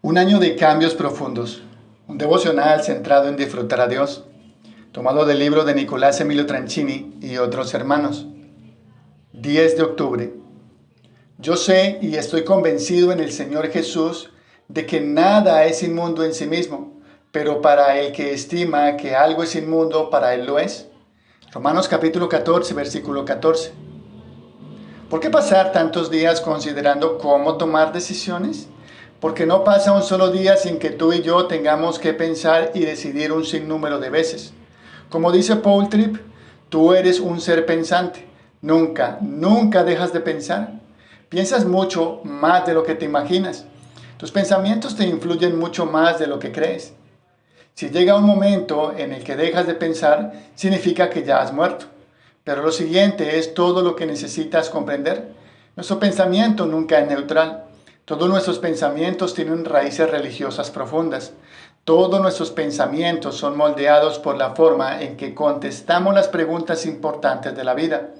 Un año de cambios profundos. Un devocional centrado en disfrutar a Dios. Tomado del libro de Nicolás Emilio Tranchini y otros hermanos. 10 de octubre. Yo sé y estoy convencido en el Señor Jesús de que nada es inmundo en sí mismo, pero para el que estima que algo es inmundo, para él lo es. Romanos capítulo 14, versículo 14. ¿Por qué pasar tantos días considerando cómo tomar decisiones? Porque no pasa un solo día sin que tú y yo tengamos que pensar y decidir un sinnúmero de veces. Como dice Paul Tripp, tú eres un ser pensante. Nunca dejas de pensar. Piensas mucho más de lo que te imaginas. Tus pensamientos te influyen mucho más de lo que crees. Si llega un momento en el que dejas de pensar, significa que ya has muerto. Pero lo siguiente es todo lo que necesitas comprender. Nuestro pensamiento nunca es neutral. Todos nuestros pensamientos tienen raíces religiosas profundas. Todos nuestros pensamientos son moldeados por la forma en que contestamos las preguntas importantes de la vida.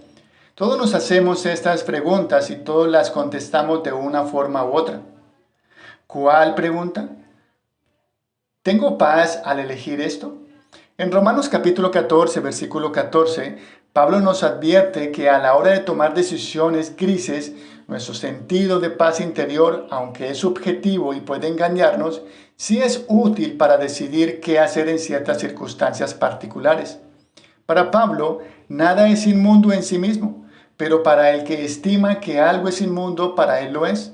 Todos nos hacemos estas preguntas y todos las contestamos de una forma u otra. ¿Cuál pregunta? ¿Tengo paz al elegir esto? En Romanos capítulo 14, versículo 14, Pablo nos advierte que a la hora de tomar decisiones grises, nuestro sentido de paz interior, aunque es subjetivo y puede engañarnos, sí es útil para decidir qué hacer en ciertas circunstancias particulares. Para Pablo, nada es inmundo en sí mismo, pero para el que estima que algo es inmundo, para él lo es.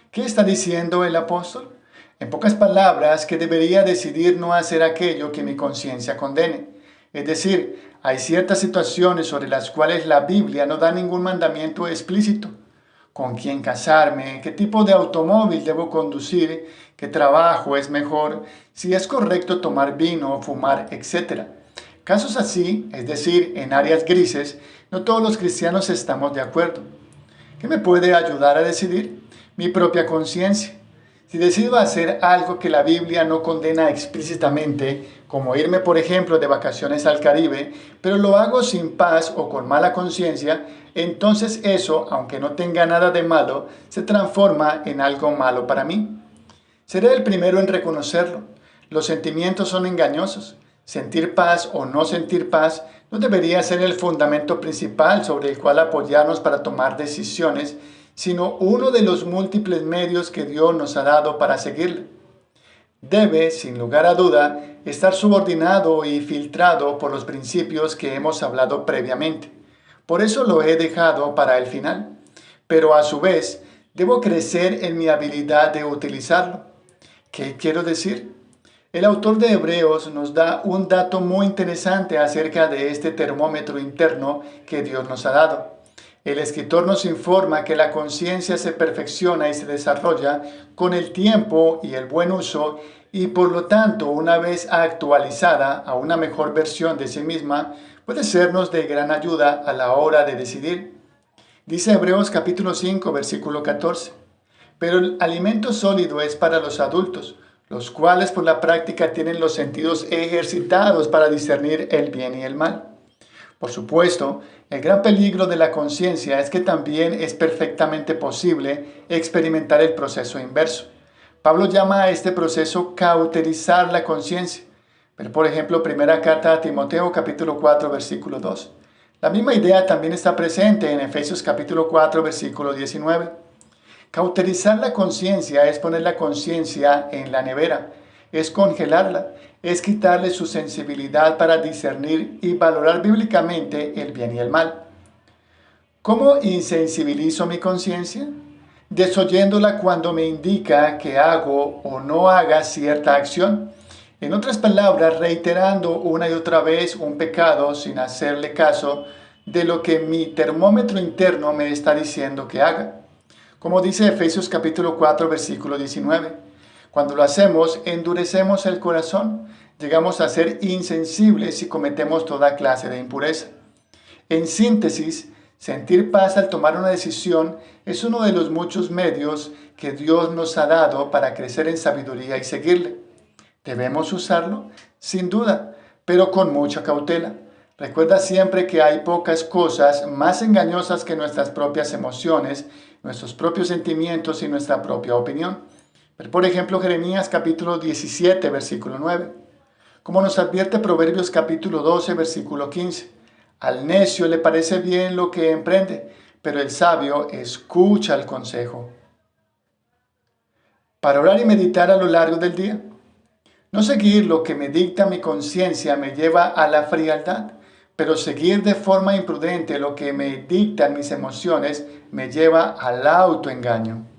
¿Qué está diciendo el apóstol? En pocas palabras, que debería decidir no hacer aquello que mi conciencia condene. Es decir, hay ciertas situaciones sobre las cuales la Biblia no da ningún mandamiento explícito. ¿Con quién casarme? ¿Qué tipo de automóvil debo conducir? ¿Qué trabajo es mejor? Si es correcto tomar vino, fumar, etc. Casos así, es decir, en áreas grises, no todos los cristianos estamos de acuerdo. ¿Qué me puede ayudar a decidir? Mi propia conciencia. Si decido hacer algo que la Biblia no condena explícitamente, como irme por ejemplo de vacaciones al Caribe, pero lo hago sin paz o con mala conciencia, entonces eso, aunque no tenga nada de malo, se transforma en algo malo para mí. Seré el primero en reconocerlo. Los sentimientos son engañosos. Sentir paz o no sentir paz no debería ser el fundamento principal sobre el cual apoyarnos para tomar decisiones, sino uno de los múltiples medios que Dios nos ha dado para seguirle. Debe, sin lugar a duda, estar subordinado y filtrado por los principios que hemos hablado previamente. Por eso lo he dejado para el final. Pero a su vez, debo crecer en mi habilidad de utilizarlo. ¿Qué quiero decir? El autor de Hebreos nos da un dato muy interesante acerca de este termómetro interno que Dios nos ha dado. El escritor nos informa que la conciencia se perfecciona y se desarrolla con el tiempo y el buen uso y por lo tanto, una vez actualizada a una mejor versión de sí misma, puede sernos de gran ayuda a la hora de decidir. Dice Hebreos capítulo 5, versículo 14. Pero el alimento sólido es para los adultos, los cuales por la práctica tienen los sentidos ejercitados para discernir el bien y el mal. Por supuesto, el gran peligro de la conciencia es que también es perfectamente posible experimentar el proceso inverso. Pablo llama a este proceso cauterizar la conciencia. Pero por ejemplo, primera carta a Timoteo capítulo 4 versículo 2. La misma idea también está presente en Efesios capítulo 4 versículo 19. Cauterizar la conciencia es poner la conciencia en la nevera, es congelarla, es quitarle su sensibilidad para discernir y valorar bíblicamente el bien y el mal. ¿Cómo insensibilizo mi conciencia? Desoyéndola cuando me indica que hago o no haga cierta acción. En otras palabras, reiterando una y otra vez un pecado sin hacerle caso de lo que mi termómetro interno me está diciendo que haga. Como dice Efesios capítulo 4, versículo 19. Cuando lo hacemos, endurecemos el corazón, llegamos a ser insensibles y cometemos toda clase de impureza. En síntesis, sentir paz al tomar una decisión es uno de los muchos medios que Dios nos ha dado para crecer en sabiduría y seguirle. ¿Debemos usarlo? Sin duda, pero con mucha cautela. Recuerda siempre que hay pocas cosas más engañosas que nuestras propias emociones, nuestros propios sentimientos y nuestra propia opinión. Por ejemplo, Jeremías capítulo 17, versículo 9. Como nos advierte Proverbios capítulo 12, versículo 15. Al necio le parece bien lo que emprende, pero el sabio escucha el consejo. Para orar y meditar a lo largo del día. No seguir lo que me dicta mi conciencia me lleva a la frialdad, pero seguir de forma imprudente lo que me dictan mis emociones me lleva al autoengaño.